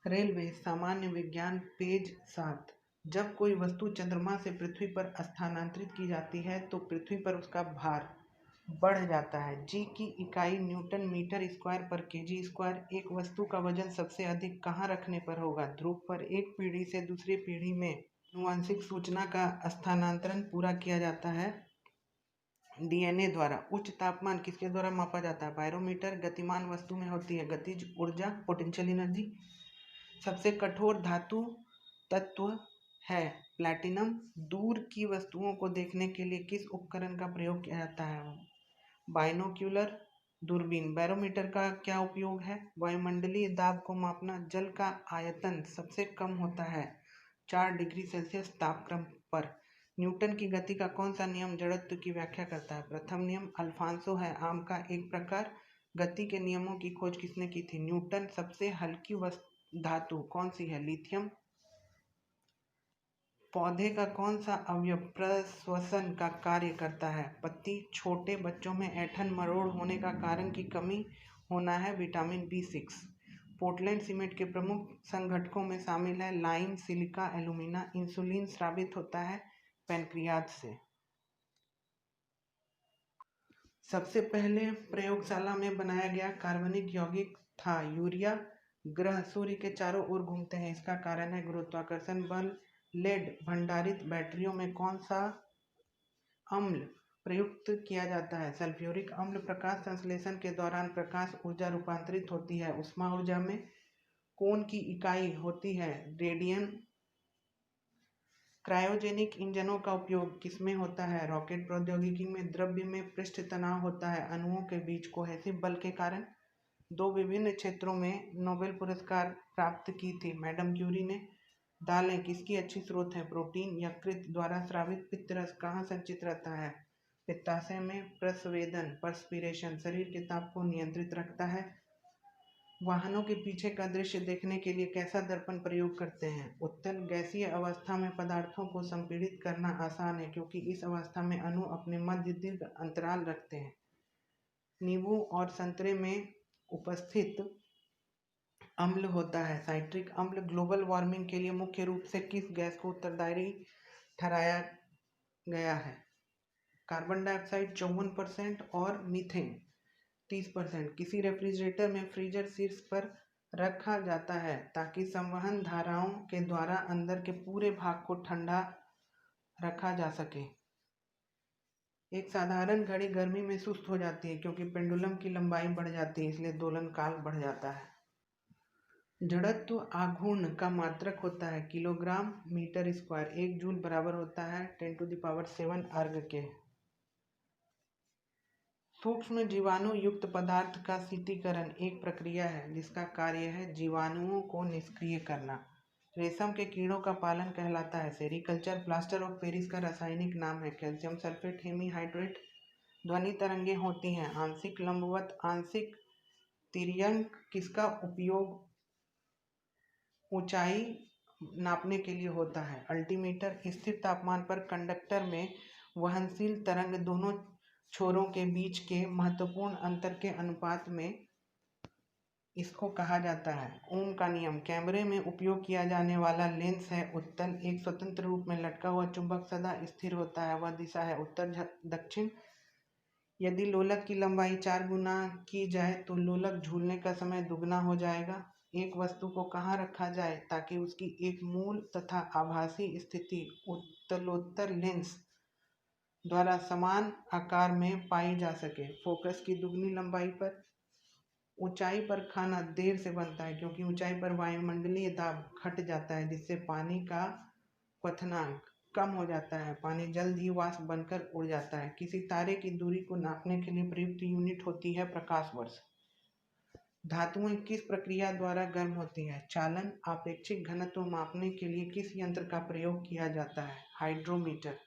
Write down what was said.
Railway सामान्य विज्ञान page 7। जब कोई वस्तु चंद्रमा से पृथ्वी पर स्थानांतरित की जाती है तो पृथ्वी पर उसका भार बढ़ जाता है। जी की इकाई न्यूटन मीटर स्क्वायर पर केजी स्क्वायर। एक वस्तु का वजन सबसे अधिक कहाँ रखने पर होगा? ध्रुव पर। एक पीढ़ी से दूसरी पीढ़ी में आनुवंशिक सूचना का स्थानांतरण पूरा किया जाता है डीएनए द्वारा। उच्च तापमान किसके द्वारा मापा जाता है? बायोमीटर। गतिमान वस्तु में होती है गतिज ऊर्जा, पोटेंशियल एनर्जी। सबसे कठोर धातु तत्व है प्लैटिनम। दूर की वस्तुओं को देखने के लिए किस उपकरण का प्रयोग किया जाता है? बाइनोक्यूलर, दूरबीन। बैरोमीटर का क्या उपयोग है? वायुमंडलीय दाब को मापना। जल का आयतन सबसे कम होता है 4 डिग्री सेल्सियस तापक्रम पर। न्यूटन की गति का कौन सा नियम जड़त्व की व्याख्या करता है? प्रथम नियम। अल्फांसो है आम का एक प्रकार। गति के नियमों की खोज किसने की थी? न्यूटन। सबसे हल्की धातु कौन सी है? लिथियम। पौधे का कौन सा अवयव प्रश्वसन का कार्य करता है? पत्ती। छोटे बच्चों में ऐंठन मरोड़ होने का कारण की कमी होना है विटामिन B6। पोर्टलैंड सीमेंट के प्रमुख संघटकों में शामिल है लाइम, सिलिका, एल्यूमिना। इंसुलिन स्रावित होता है पैनक्रियाज से। सबसे पहले प्रयोगशाला में बनाया गया कार्बनिक यौगिक था यूरिया। ग्रह सूर्य के चारों ओर घूमते हैं, इसका कारण है गुरुत्वाकर्षण बल। लेड भंडारित बैटरियों में कौन सा अम्ल प्रयुक्त किया जाता है? सल्फ्यूरिक अम्ल। प्रकाश संश्लेषण के दौरान प्रकाश ऊर्जा रूपांतरित होती है ऊष्मा ऊर्जा में। कोण की इकाई होती है रेडियन। क्रायोजेनिक इंजनों का उपयोग किसमें होता है? रॉकेट प्रौद्योगिकी में। द्रव्य में पृष्ठ तनाव होता है अणुओं के बीच कोहेसिव बल के कारण। 2 विभिन्न क्षेत्रों में नोबेल पुरस्कार प्राप्त की थी मैडम क्यूरी ने। दालें किसकी अच्छी स्रोत है? प्रोटीन। यकृत द्वारा स्रावित पित्त रस कहाँ संचित रहता है? पित्ताशय में। प्रस्वेदन पर्सपीरेशन शरीर के ताप को नियंत्रित रखता है। वाहनों के पीछे का दृश्य देखने के लिए कैसा दर्पण प्रयोग करते हैं? उत्तल। गैसीय अवस्था में पदार्थों को संपीड़ित करना आसान है क्योंकि इस अवस्था में अणु अपने मध्य दीर्घ अंतराल रखते हैं। नींबू और संतरे में उपस्थित अम्ल होता है साइट्रिक अम्ल। ग्लोबल वार्मिंग के लिए मुख्य रूप से किस गैस को उत्तरदायी ठहराया गया है? कार्बन डाइऑक्साइड 54% और मीथेन 30%। किसी रेफ्रिजरेटर में फ्रीजर शीर्ष पर रखा जाता है ताकि संवहन धाराओं के द्वारा अंदर के पूरे भाग को ठंडा रखा जा सके। एक साधारण घड़ी गर्मी में सुस्त हो जाती है क्योंकि पेंडुलम की लंबाई बढ़ जाती है, इसलिए दोलन काल बढ़ जाता है। जड़त्व आघूर्ण का मात्रक होता है किलोग्राम मीटर स्क्वायर। 1 जूल बराबर होता है 10⁷ अर्ग के। सूक्ष्म जीवाणु युक्त पदार्थ का शीतलीकरण एक प्रक्रिया है जिसका कार्य है जीवाणुओं को निष्क्रिय करना। रेशम के कीड़ों का पालन कहलाता है सेरीकल्चर। प्लास्टर ऑफ पेरिस का रासायनिक नाम है कैल्शियम सल्फेट हेमीहाइड्रेट। ध्वनि तरंगें होती हैं आंशिक लंबवत, आंशिक तिर्यक। किसका उपयोग ऊंचाई नापने के लिए होता है? अल्टीमीटर। स्थिर तापमान पर कंडक्टर में वहनशील तरंग दोनों छोरों के बीच के महत्वपूर्ण अंतर के अनुपात में इसको कहा जाता है ओम का नियम। कैमरे में उपयोग किया जाने वाला लेंस है उत्तल। एक स्वतंत्र रूप में लटका हुआ चुंबक सदा स्थिर होता है, वह दिशा है उत्तर दक्षिण। यदि लोलक की लंबाई 4 गुना की जाए तो लोलक झूलने का समय दुगना हो जाएगा। एक वस्तु को कहाँ रखा जाए ताकि उसकी एक मूल तथा आभासी स्थिति उत्तलोत्तर लेंस द्वारा समान आकार में पाई जा सके? फोकस की दुगनी लंबाई पर। ऊंचाई पर खाना देर से बनता है क्योंकि ऊंचाई पर वायुमंडलीय दाब घट जाता है जिससे पानी का क्वथनांक कम हो जाता है। पानी जल्द ही वाष्प बनकर उड़ जाता है। किसी तारे की दूरी को नापने के लिए प्रयुक्त यूनिट होती है प्रकाश वर्ष। धातुएं किस प्रक्रिया द्वारा गर्म होती है? चालन। आपेक्षिक घनत्व मापने के लिए किस यंत्र का प्रयोग किया जाता है? हाइड्रोमीटर।